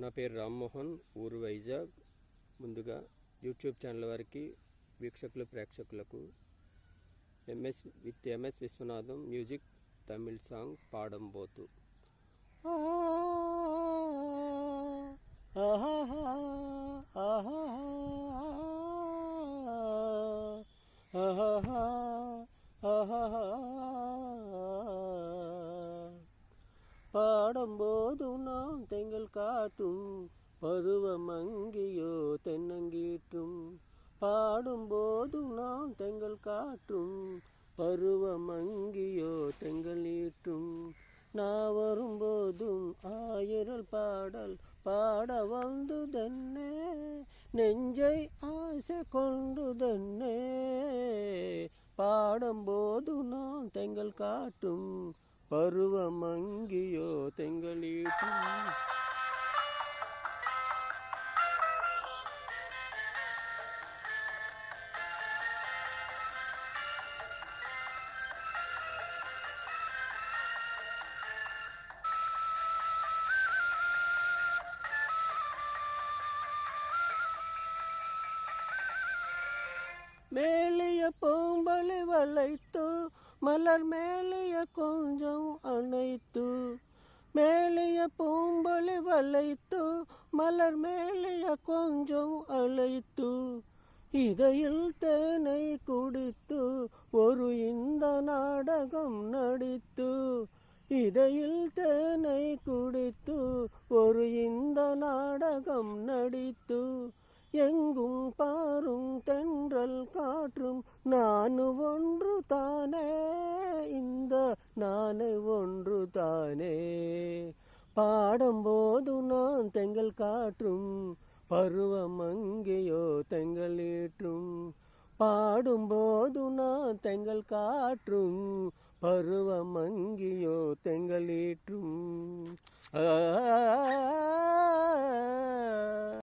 నా పేరు రామ్మోహన్, ఊరు వైజాగ్. ముందుగా యూట్యూబ్ ఛానల్ వారికి, వీక్షకులు, ప్రేక్షకులకు MS Viswanatham music Tamil song పాడంబోతు. பாடும்போது நாம் தெங்கள் காட்டும் பருவமங்கியோ தென்னங்கீற்றும். பாடும்போது நாம் தெங்கள் காட்டும் பருவமங்கியோ தெங்கள் ஈற்றும். நான் வரும்போதும் ஆயிரல் பாடல் பாட வந்துதன்னே, நெஞ்சை ஆசை கொண்டுதன்னே. பாடும்போது நாம் தெங்கள் காட்டும் பருவமங்கியோ தெங்களீட்டும். மேலிய பூம்பலை வளைத்து மலர் மேலிய கொஞ்சம் அணைத்து. மேலிய பூம்பலை வளைத்து மலர் மேலிய கொஞ்சம் அழைத்து. இதையில் தேனை குடித்து ஒரு இந்த நாடகம் நடித்து. இதையில் தேனை குடித்து ஒரு இந்த நாடகம் நடித்து. எங்கும் பாரும் தென்றல் காற்றும் நானு ஒன்று தானே, இந்த நானு ஒன்று தானே. பாடும்போது நான் தெங்கள் காற்றும் பருவமங்கியோ தெங்களீற்றும். பாடும்போது நான் தெங்கள் காற்றும் பருவமங்கியோ தெங்களீற்றும்.